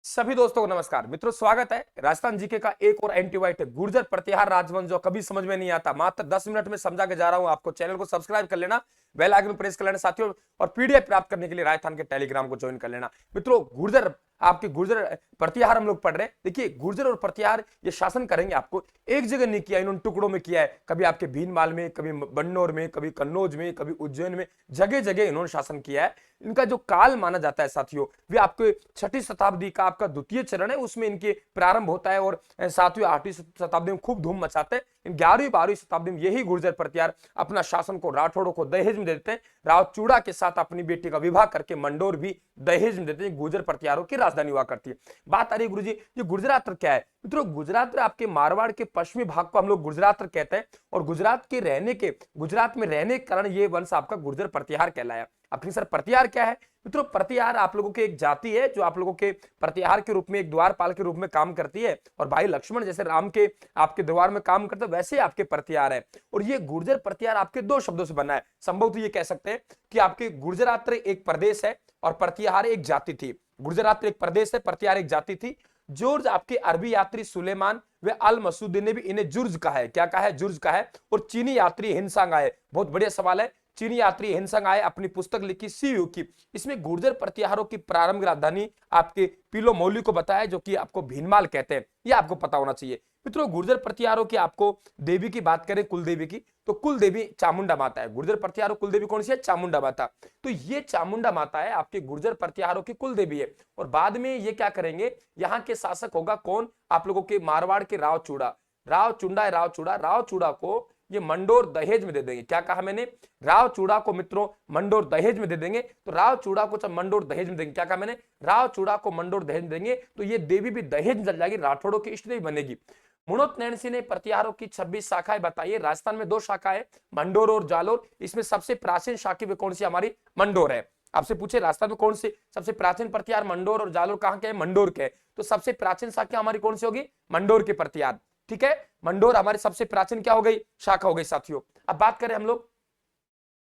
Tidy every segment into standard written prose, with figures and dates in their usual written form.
सभी दोस्तों को नमस्कार। मित्रों, स्वागत है राजस्थान जीके का एक और एंटीवाइट गुर्जर प्रतिहार राजवंश जो कभी समझ में नहीं आता, मात्र 10 मिनट में समझा के जा रहा हूं आपको। चैनल को सब्सक्राइब कर लेना, बेल आइकन प्रेस कर लेना साथियों, और पीडीएफ प्राप्त करने के लिए राजस्थान के टेलीग्राम को ज्वाइन कर लेना। मित्रों, गुर्जर आपके गुर्जर प्रतिहार हम लोग पढ़ रहे हैं। देखिए, गुर्जर और प्रतिहार ये शासन करेंगे आपको, एक जगह नहीं किया, इन्होंने टुकड़ों में किया है। कभी आपके भीनमाल में, कभी बन्नौर में, कभी कन्नौज में, कभी उज्जैन में, जगह जगह इन्होंने शासन किया है। इनका जो काल माना जाता है साथियों, वे आपके 6ठी शताब्दी का आपका द्वितीय चरण है, उसमें इनके प्रारंभ होता है और 7वीं 8वीं शताब्दी में खूब धूम मचाते हैं। 11वीं 12वीं शताब्दी में यही गुर्जर प्रतिहार अपना शासन को राठौड़ों को दहेज में देते हैं। राव चूड़ा के साथ अपनी बेटी का विवाह करके मंडोर भी दहेज में देते हैं। गुर्जर प्रतिहारों की राजधानी हुआ करती है। बात आ रही गुरुजी, ये गुजरात क्या है? मित्रों, गुजरात आपके मारवाड़ के पश्चिमी भाग को हम लोग गुजरात कहते हैं, और गुजरात में रहने के कारण ये वंश आपका गुर्जर प्रतिहार कहलाया। अपनी सर प्रतिहार क्या है? मित्रों, प्रतिहार आप लोगों की एक जाति है जो आप लोगों के प्रतिहार के रूप में एक द्वारपाल के रूप में काम करती है, और भाई लक्ष्मण जैसे राम के आपके द्वार में काम करते हैं, वैसे आपके प्रतिहार है। और ये गुर्जर प्रतिहार आपके दो शब्दों से बना है। संभवतः ये कह सकते हैं कि आपके गुर्जरात्र एक प्रदेश है और प्रतिहार एक जाति थी। गुर्जरात्र एक प्रदेश है, प्रतिहार एक जाति थी। जोर्ज आपके अरबी यात्री सुलेमान व अल मसूदी ने भी इन्हें जुर्ज कहा है। क्या कहा है? जुर्ज कहा है। और चीनी यात्री हिंसांग आए, बहुत बढ़िया सवाल है। चीनी यात्री हिंसंग आए, अपनी पुस्तक लिखी सीयू की, इसमें गुर्जर प्रतिहारों की प्रारंभिक राजधानी आपके पीलो मौली को बताया, जो कि आपको भीनमाल कहते हैं। ये आपको पता होना चाहिए। मित्रों, गुर्जर प्रतिहारों की आपको देवी की बात करें, कुल देवी की, तो कुल देवी चामुंडा माता है। गुर्जर प्रतिहारों कुल देवी कौन सी है? चामुंडा माता। तो ये चामुंडा माता है आपके गुर्जर प्रतिहारों की कुल देवी है। और बाद में ये क्या करेंगे, यहाँ के शासक होगा कौन? आप लोगों के मारवाड़ के राव चूड़ा, राव चूड़ा को ये मंडोर दहेज में दे देंगे। क्या कहा मैंने? राव चूड़ा को मित्रों मंडोर दहेज में दे देंगे। तो राव चूड़ा को जब मंडोर दहेज में देंगे, क्या कहा मैंने? राव चूड़ा को मंडोर दहेज में देंगे, तो ये देवी भी दहेज में चल जाएगी, राठौड़ों की इष्ट देवी बनेगी। मुणोत नैन सिंह ने प्रतिहारों की 26 शाखाएं बताई है। राजस्थान में 2 शाखाएं, मंडोर और जालोर। इसमें सबसे प्राचीन शाखा कौन सी? हमारी मंडोर है। आपसे पूछे राजस्थान में कौन सी सबसे प्राचीन प्रतिहार? मंडोर और जालोर कहां के? मंडोर के। तो सबसे प्राचीन शाखा हमारी कौन सी होगी? मंडोर के प्रतिहार। ठीक है, मंडोर हमारी सबसे प्राचीन क्या हो गई? शाखा हो गई साथियों। अब बात करें हम लोग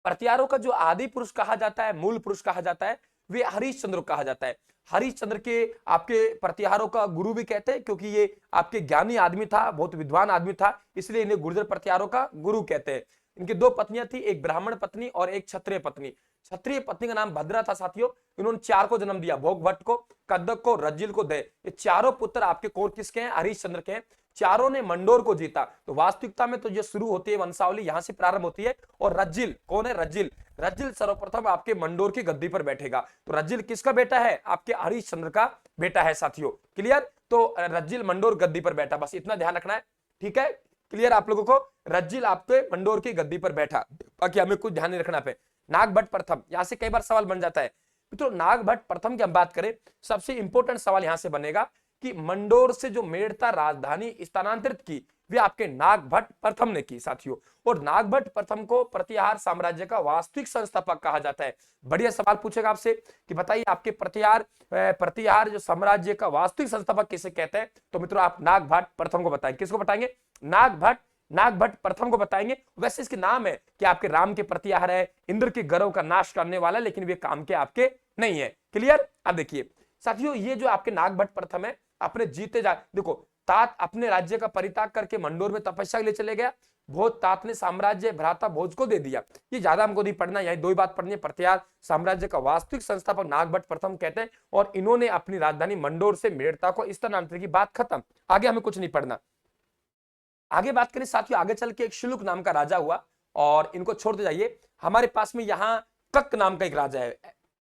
प्रतिहारों का जो आदि पुरुष कहा जाता है, मूल पुरुष कहा जाता है, वे हरिश्चंद्र कहा जाता है। हरिश्चंद्र के आपके प्रतिहारों का गुरु भी कहते हैं, क्योंकि ये आपके ज्ञानी आदमी था, बहुत विद्वान आदमी था, इसलिए इन्हें गुर्जर प्रतिहारों का गुरु कहते हैं। इनकी 2 पत्नियां थी, एक ब्राह्मण पत्नी और एक क्षत्रिय पत्नी। क्षत्रिय पत्नी का नाम भद्रा था साथियों। इन्होंने 4 को जन्म दिया, भोग भट्ट को, कदक को, रज्जिल को, दे। ये चारों पुत्र आपके कौन किसके हैं? हरिश्चंद्र के हैं। चारों ने मंडोर को जीता। तो वास्तविकता में तो ये शुरू होती है, वंशावली यहां से प्रारंभ होती है। और रज्जिल कौन है? रज्जिल सर्वप्रथम आपके मंडोर की गद्दी पर बैठेगा। तो रज्जिल किसका बेटा है? आपके हरिश्चंद्र का बेटा है साथियों। क्लियर? तो रज्जिल मंडोर गद्दी पर बैठा, बस इतना ध्यान रखना है। ठीक है, क्लियर आप लोगों को? रज्जिल आपके मंडोर की गद्दी पर बैठा, बाकी हमें कुछ ध्यान नहीं रखना पे। नागभट्ट प्रथम, यहां से कई बार सवाल बन जाता है। तो नागभट्ट प्रथम की हम बात करें, सबसे इंपॉर्टेंट सवाल यहां से बनेगा कि मंडोर से जो मेड़ता राजधानी स्थानांतरित की, वे आपके नागभट्ट प्रथम ने की साथियों। और नागभट्ट प्रथम को प्रतिहार साम्राज्य का वास्तविक संस्थापक कहा जाता है। बढ़िया सवाल पूछेगा आपसे कि बताइए आपके प्रतिहार जो साम्राज्य का वास्तविक संस्थापक किसे कहते हैं? तो मित्रों, आप नागभट्ट प्रथम को बताएंगे। किसको बताएंगे? नागभट्ट प्रथम को बताएंगे। वैसे इसके नाम है कि आपके राम के प्रतिहार है, इंद्र के गर्व का नाश करने वाला, लेकिन वे काम के आपके नहीं है। क्लियर? अब देखिए साथियों, ये जो आपके नागभट्ट प्रथम है, अपने जीते जा, देखो, तात अपने राज्य का परित्याग करके मंडोर में तपस्या के लिए चले गया। भोज तात ने साम्राज्य भ्राता भोज को दे दिया। ये ज्यादा हमको नहीं पढ़ना, यही 2 ही बात पढ़नी है। प्रतिहार साम्राज्य का वास्तविक संस्थापक नागभट्ट प्रथम कहते हैं, और इन्होंने अपनी राजधानी मंडोर से मेड़ता को स्थानांतरित की। बात खत्म, आगे हमें कुछ नहीं पढ़ना। आगे बात करें साथियों, आगे चल के एक शिलुक नाम का राजा हुआ, और इनको छोड़ते जाइए। हमारे पास में यहाँ कक नाम का एक राजा है।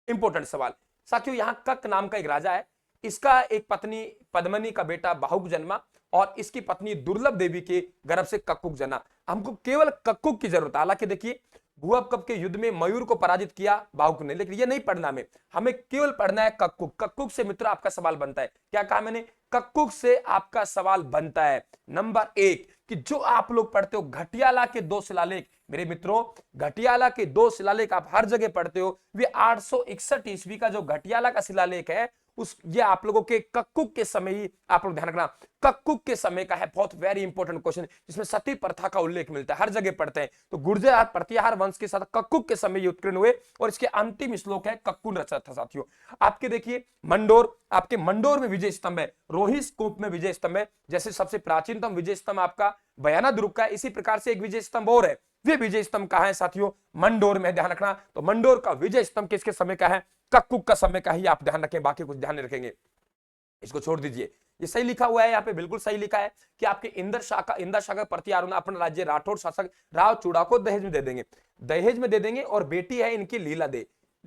इंपॉर्टेंट सवाल साथियों, यहाँ कक नाम का एक राजा है। इसका एक पत्नी पद्मनी का बेटा बाहुक जन्मा, और इसकी पत्नी दुर्लभ देवी के गर्भ से कक्कुक जना। हमको केवल कक्कुक की जरूरत है। हालांकि देखिए, भूअब कब के युद्ध में मयूर को पराजित किया बाहुक ने, लेकिन ये नहीं पढ़ना हमें केवल पढ़ना है कक्कुक। कक्कुक से मित्र आपका सवाल बनता है। क्या कहा मैंने? कक्कुक से आपका सवाल बनता है। नंबर 1 कि जो आप लोग पढ़ते हो घटियाला के 2 शिलालेख, मेरे मित्रों, घटियाला के 2 शिलालेख आप हर जगह पढ़ते हो। वे 861 ईस्वी का जो घटियाला का शिलालेख है, उस ये आप लोगों के कक्कुक के समय ही आप लोग ध्यान रखना, कक्कुक के समय का है, बहुत वेरी इंपॉर्टेंट क्वेश्चन, जिसमें सती प्रथा का उल्लेख मिलता है, हर जगह पढ़ते हैं। तो गुर्जर प्रतिहार वंश के साथ कक्कुक के समय ये उत्कीर्ण हुए और इसके अंतिम श्लोक है कक्कुन रचा था साथियों। आपके देखिए मंडोर, आपके मंडोर में विजय स्तंभ है, रोहित कूप में विजय स्तंभ है, जैसे सबसे प्राचीनतम विजय स्तंभ आपका बयाना दुर्ग का है, इसी प्रकार से एक विजय स्तंभ और है, वे विजय स्तंभ कहां है साथियों, मंडोर में, ध्यान रखना। तो मंडोर का विजय स्तंभ किसके समय का है, कक्कुक का समय का ही आप ध्यान रखें, बाकी कुछ ध्यान नहीं रखेंगे, इसको छोड़ दीजिए। ये सही लिखा हुआ है, यहाँ पे बिल्कुल सही लिखा है कि आपके इंदर शाखा प्रतिहार अपना राज्य राठौर शासक राव चूड़ा को दहेज में दे देंगे, दहेज में दे देंगे, और बेटी है इनकी लीला दे,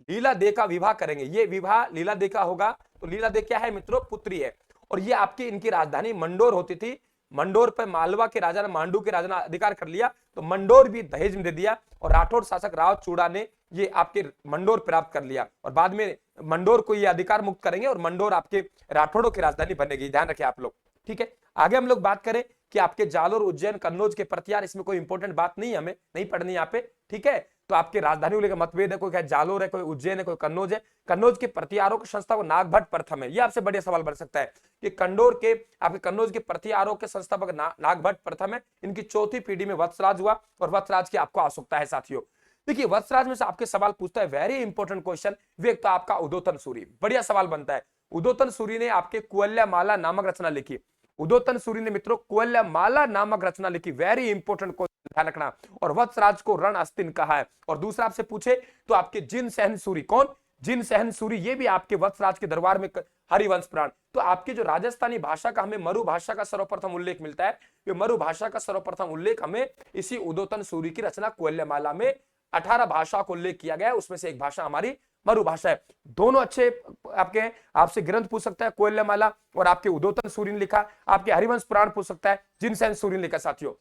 लीला दे का विवाह करेंगे, ये विवाह लीला दे का होगा। तो लीला दे क्या है मित्रों, पुत्री है, और ये आपकी इनकी राजधानी मंडोर होती थी। मंडोर पर मालवा के राजा ने, मांडू के राजा ने अधिकार कर लिया, तो मंडोर भी दहेज में दे दिया, और राठौर शासक राव चूड़ा ने ये आपके मंडोर प्राप्त कर लिया, और बाद में मंडोर को ये अधिकार मुक्त करेंगे, और मंडोर आपके राठौड़ों की राजधानी बनेगी, ध्यान रखें आप लोग, ठीक है। आगे हम लोग बात करें कि आपके जालोर, उज्जैन, कन्नौज के प्रतिहार, इसमें कोई इंपॉर्टेंट बात नहीं है, हमें नहीं पढ़नी यहाँ पे, ठीक है। तो आपके राजधानी को लेकर मतभेद है, कोई कहे जालोर है, कोई उज्जैन है, कोई कन्नौज है। कन्नौज के प्रतिहारों की संस्था को नागभट्ट प्रथम है, ये आपसे बढ़िया सवाल बन सकता है कि कंडोर के आपके कन्नौज के प्रतिहारों के संस्थापक नागभट्ट प्रथम है, इनकी चौथी पीढ़ी में वत्सराज हुआ, और वत्सराज की आपको आवश्यकता है साथियों। देखिए वत्सराज में से आपके सवाल पूछता है, वेरी इंपॉर्टेंट क्वेश्चन, वे तो आपका उदोतन सूरी, बढ़िया सवाल बनता है। उदोतन सूरी ने आपके कुवल्या नामक रचना लिखी, उदोतन सूरी ने मित्रों कुवल्या नामक रचना लिखी, वेरी इंपॉर्टेंट क्वेश्चन, ध्यान रखना। और वत्सराज को रण अस्तिन कहा है। और दूसरा आपसे पूछे तो आपके जिन सहन सूरी, कौन, जिन सहन सूरी, ये भी आपके वत्सराज के दरबार में हरिवंश प्राण। तो आपकी जो राजस्थानी भाषा का हमें मरु भाषा का सर्वप्रथम उल्लेख मिलता है, ये मरु भाषा का सर्वप्रथम उल्लेख हमें इसी उदोतन सूरी की रचना कुवल्यामाला में 18 भाषा को उल्लेख किया गया है, उसमें से एक भाषा हमारी मरु भाषा है। दोनों अच्छे आपके आपसे ग्रंथ पूछ सकता है, कुवल्यामाला और आपके उदोतन सूरी ने लिखा, आपके हरिवंश पुराण पूछ सकता है, जिनसेन सूरी ने लिखा साथियों।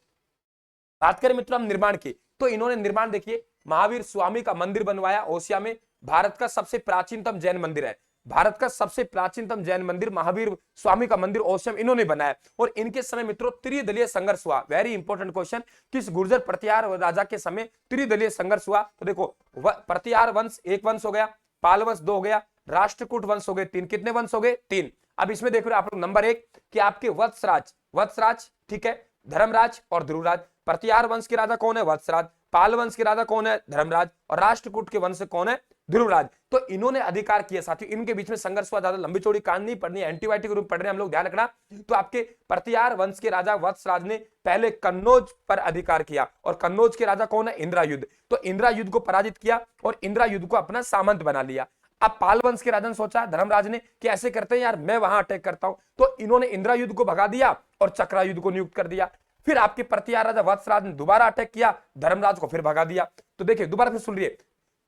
बात करें मित्रों हम निर्माण की, तो इन्होंने निर्माण देखिए, महावीर स्वामी का मंदिर बनवाया ओसिया में, भारत का सबसे प्राचीनतम जैन मंदिर है, भारत का सबसे प्राचीनतम जैन मंदिर महावीर स्वामी का मंदिर ओसिया में इन्होंने बनाया। और इनके समय मित्रों त्रिदलीय संघर्ष हुआ, वेरी इंपॉर्टेंट क्वेश्चन, किस गुर्जर प्रतिहार राजा के समय त्रिदलीय संघर्ष हुआ। तो देखो प्रतिहार वंश एक वंश हो गया, पाल वंश 2 हो गया, राष्ट्रकूट वंश हो गए 3, कितने वंश हो गए 3। अब इसमें देखो आप लोग नंबर 1 कि आपके वत्सराज, ठीक है, धर्मराज और ध्रुवराज। प्रतिहार वंश के राजा कौन है, वत्सराज, पाल वंश के राजा कौन है, धर्मराज, और राष्ट्रकूट के वंश कौन है, ध्रुवराज। तो इन्होंने अधिकार किया साथियों, इनके बीच में संघर्ष हुआ, ज्यादा लंबी चौड़ी कहानी नहीं पढ़नी है, एंटीबायोटिक के रूप में पढ़ रहे हैं हम लोग, ध्यान रखना। तो आपके प्रतिहार वंश के राजा वत्सराज ने पहले कन्नौज पर अधिकार किया, और कन्नौज के राजा कौन है, इंद्रायुध। तो इंद्रायुध को पराजित किया और इंद्रायुध को अपना सामंत बना लिया। अब पाल वंश के राजा ने सोचा, धर्मराज ने, कि ऐसे करते हैं यार, मैं वहां अटैक करता हूं, तो इन्होंने इंद्रायुध को भगा दिया और चक्रायुध को नियुक्त कर दिया। फिर आपके प्रतिहार राजा वत्सराज ने दोबारा अटैक किया, धर्मराज को फिर भगा दिया। तो देखिए दोबारा फिर सुन लिए,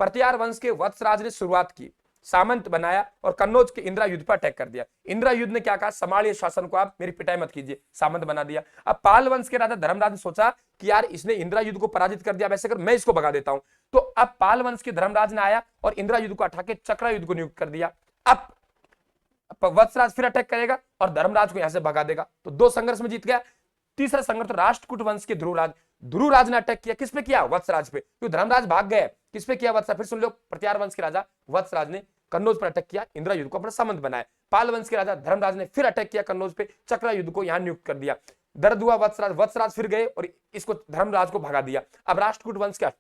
प्रतिहार वंश के वत्सराज ने शुरुआत की, सामंत बनाया और कन्नौज के इंद्रायुध पर अटैक कर दिया। इंद्रायुध ने क्या कहा, संभालिए शासन को, आप मेरी पिटाई मत कीजिए, सामंत बना दिया। अब पाल वंश के राजा धर्मराज ने सोचा कि यार इसने इंद्रायुध को पराजित कर दिया, वैसे कर मैं इसको भगा देता हूं। तो अब पाल वंश के धर्मराज ने आया और इंद्रायुध को हटा के चक्रायुध को नियुक्त कर दिया। अब वत्सराज फिर अटैक करेगा और धर्मराज को यहां से भगा देगा, तो 2 संघर्ष में जीत गया। तीसरा संघर्ष राष्ट्रकूट वंश के ध्रुवराज ने अटैक किया, किस पे किया, वत्सराज पे, क्योंकि धर्मराज भाग गए, किस पे किया, वत्सराज। फिर सुन लो, प्रतिहार वंश के राजा वत्सराज ने कन्नौज पर अटैक किया, इंद्रायुध को अपना सामंत बनाया। पाल वंश के राजा धर्मराज ने फिर अटैक किया कन्नौज पे, चक्रायुध को यहां नियुक्त कर दिया। दर्द हुआ वत्सराज फिर गए और इसको धर्मराज को भगा दिया। अब राष्ट्रकूट वंश का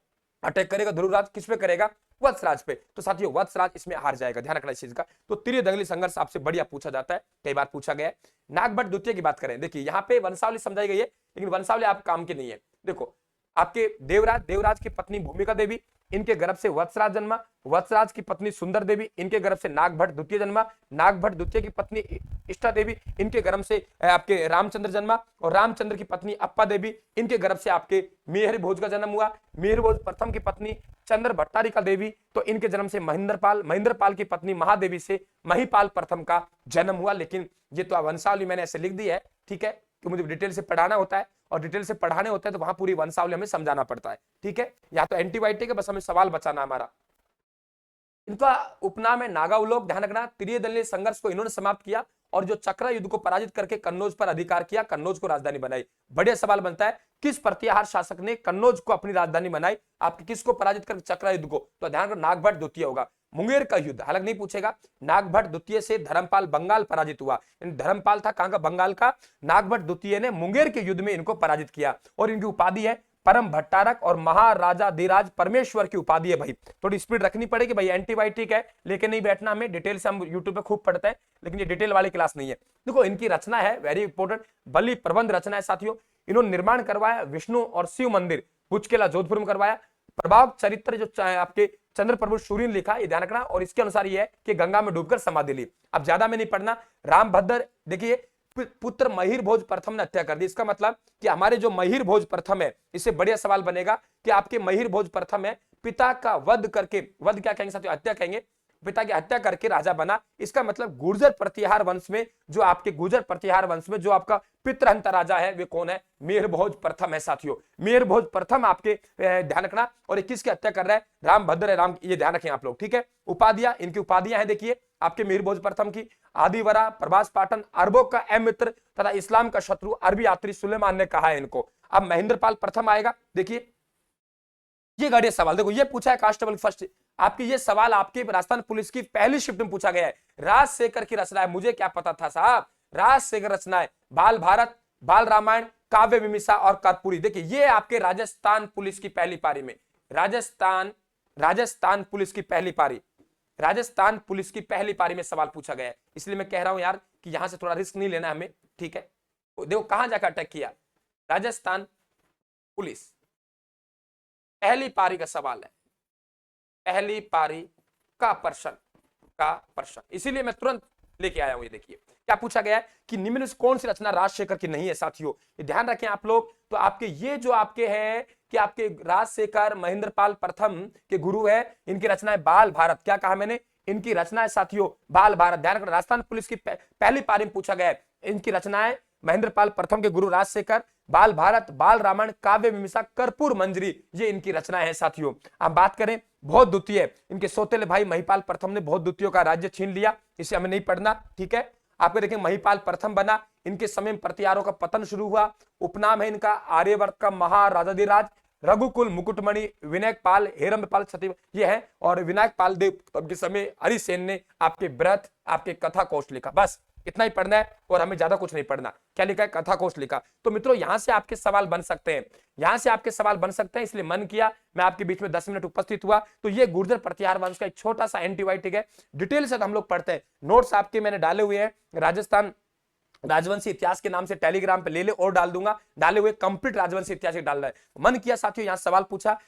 अटैक करेगा ध्रुवराज, किस पे करेगा, वत्सराज पे। तो साथियों वत्सराज इसमें हार जाएगा, ध्यान रखना इस चीज का। तो त्रिदलीय संघर्ष आपसे बढ़िया पूछा जाता है, कई बार पूछा गया है। नागभट्ट द्वितीय की बात करें, देखिए यहाँ पे वंशावली समझाई गई है, लेकिन वंशावली आप काम की नहीं है। देखो आपके देवराज की पत्नी भूमिका देवी, इनके गर्भ से वत्सराज जन्मा, वत्सराज की पत्नी सुंदर देवी, इनके गर्भ से नागभट्ट द्वितीय जन्मा, नागभट्ट द्वितीय की पत्नी इष्टा देवी, इनके गर्भ से आपके रामचंद्र जन्मा, और रामचंद्र की पत्नी अप्पा देवी, इनके गर्भ से आपके मिहिर भोज का जन्म हुआ। मिहिर भोज प्रथम की पत्नी चंद्र भट्टारिका देवी, तो इनके जन्म से महेंद्रपाल की पत्नी महादेवी से महिपाल प्रथम का जन्म हुआ। लेकिन ये तो वंशावली मैंने ऐसे लिख दी है, ठीक है, कि मुझे डिटेल से पढ़ाना होता है, और डिटेल से पढ़ाने होते हैं तो वहां पूरी वंशावली हमें समझाना पड़ता है, ठीक है। या तो एंटीबायोटिक है, बस हमें सवाल बचाना हमारा। इनका उपनाम है नागावलोक, ध्यान रखना। त्रिदलीय संघर्ष को इन्होंने समाप्त किया और जो चक्रायुद्ध को पराजित करके कन्नौज पर अधिकार किया, कन्नौज को राजधानी बनाई। बढ़िया सवाल बनता है, किस प्रतिहार शासक ने कन्नौज को अपनी राजधानी बनाई, आपके किसको पराजित करके, चक्रायुद्ध को। तो ध्यान रखना नागभट्ट द्वितीय होगा। मुंगेर का युद्ध, हालांकि नहीं पूछेगा। नागभट्ट द्वितीय से धर्मपाल बंगाल पराजित हुआ। धर्मपाल था कहां का? बंगाल का। नागभट्ट द्वितीय ने मुंगेर के युद्ध में इनको पराजित किया और इनकी उपाधि है परम भट्टारक और महाराजा धीराज परमेश्वर की उपाधि है। भाई थोड़ी स्पीड रखनी पड़ेगी भाई, एंटीबायोटिक है लेकिन नहीं बैठना हमें, डिटेल से हम यूट्यूब पे खूब पढ़ते हैं लेकिन ये डिटेल वाली क्लास नहीं है। देखो इनकी रचना है वेरी इंपॉर्टेंट, बलि प्रबंध रचना है साथियों। इन्होंने निर्माण करवाया विष्णु और शिव मंदिर बुचकेला जोधपुर में करवाया। प्रभाव चरित्र जो आपके चंद्र प्रभु सूर्य ने लिखा, ये ध्यान रखना, और इसके अनुसार ये है कि गंगा में डूबकर समाधि ली। अब ज्यादा में नहीं पढ़ना। रामभद्र देखिए पुत्र महिर भोज प्रथम ने हत्या कर दी। इसका मतलब कि हमारे जो महिर भोज प्रथम है, इससे बढ़िया सवाल बनेगा कि आपके महिर भोज प्रथम है पिता का वध करके, वध क्या कहेंगे साथियों? हत्या कहेंगे। पिता की हत्या करके राजा बना। इसका मतलब गुर्जर प्रतिहार वंश में जो आपके गुर्जर प्रतिहार वंश में जो आपका पितृहंता राजा है वे कौन है? मेहर भोज प्रथम है साथियों। मेहर भोज प्रथम आपके ध्यान रखना। और 21 की हत्या कर रहा है रामभद्र है, राम, ये ध्यान रखें आप लोग, ठीक है। उपाधियां, इनकी उपाधियां हैं देखिए आपके मेहर भोज प्रथम की, आदिवरा, प्रभास पाटन, अरबों का अहम मित्र तथा इस्लाम का शत्रु, अरबी यात्री सुलेमान ने कहा है इनको। अब महेंद्रपाल प्रथम आएगा। देखिए ये गाड़ी सवाल देखो, ये पूछा है कांस्टेबल फर्स्ट आपकी, ये सवाल आपके राजस्थान पुलिस की पहली शिफ्ट में पूछा गया है। राजशेखर की रचना है, मुझे क्या पता था साहब, राजशेखर रचना है बाल भारत, बाल रामायण, काव्य मीमांसा और कर्पूरी। देखिए ये आपके राजस्थान पुलिस की पहली पारी में, राजस्थान पुलिस की पहली पारी, राजस्थान पुलिस की पहली पारी में सवाल पूछा गया है। इसलिए मैं कह रहा हूं यार कि यहां से थोड़ा रिस्क नहीं लेना हमें, ठीक है। देखो कहां जाकर अटैक किया, राजस्थान पुलिस, पहली पारी का सवाल है, पहली पारी का प्रश्न, इसीलिए मैं तुरंत लेके आया हूं। ये देखिए क्या पूछा गया है कि निम्न में कौन सी रचना राजशेखर की नहीं है साथियों, ये ध्यान रखें आप लोग। तो आपके ये जो आपके हैं कि आपके राजशेखर महेंद्रपाल प्रथम के गुरु है, इनकी रचना है बाल भारत। क्या कहा मैंने? इनकी रचना है साथियों बाल भारत। ध्यान रखना, राजस्थान पुलिस की पहली पारी में पूछा गया है, इनकी रचना है महेंद्रपाल प्रथम के गुरु राजशेखर, बाल भारत, बाल रामायण, काव्य मीमांसा, कर्पूर मंजरी, ये इनकी रचनाएं हैं साथियों। अब बात करें बहुत द्वितीय, इनके सौतेले भाई महिपाल प्रथम ने बहुत द्वितीय का राज्य छीन लिया, इसे हमें नहीं पढ़ना, ठीक है। आपको देखें महिपाल प्रथम बना, इनके समय में प्रतिहारों का पतन शुरू हुआ। उपनाम है इनका आर्यवर्त का महाराजाधिराज, रघुकुल मुकुटमणि, विनायक पाल, हेरम्बपाल छत्तीस ये है। और विनायक पाल देव के समय हरिसेन ने आपके व्रत, आपके कथा कोश लिखा। बस इतना ही पढ़ना है और हमें ज्यादा कुछ नहीं पढ़ना। क्या लिखा है? कथा कोश लिखा। तो मित्रों यहां से आपके सवाल बन सकते हैं, यहां से आपके सवाल बन सकते हैं, इसलिए मन किया मैं आपके बीच में 10 मिनट उपस्थित हुआ। तो ये गुर्जर प्रतिहार वंश का एक छोटा सा एंटीबायोटिक है, डिटेल से हम लोग पढ़ते हैं। नोट्स आपके मैंने डाले हुए हैं, राजस्थान राजवंशी इतिहास के नाम से टेलीग्राम पे ले ले, और डाल दूंगा, डाले हुए कंप्लीट राजवंशी इतिहास डाल रहा है। मन किया साथियों यहां सवाल पूछा,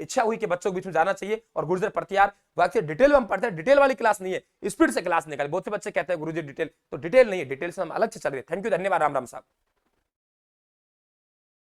इच्छा हुई कि बच्चों के बीच में जाना चाहिए और गुर्जर प्रतिहार वाक्य डिटेल में हम पढ़ते हैं। डिटेल वाली क्लास नहीं है, स्पीड से क्लास निकाले। बहुत से बच्चे कहते हैं गुरुजी डिटेल, तो डिटेल नहीं है, डिटेल से हम अलग से चल रहे हैं। थैंक यू, धन्यवाद, राम राम साहब।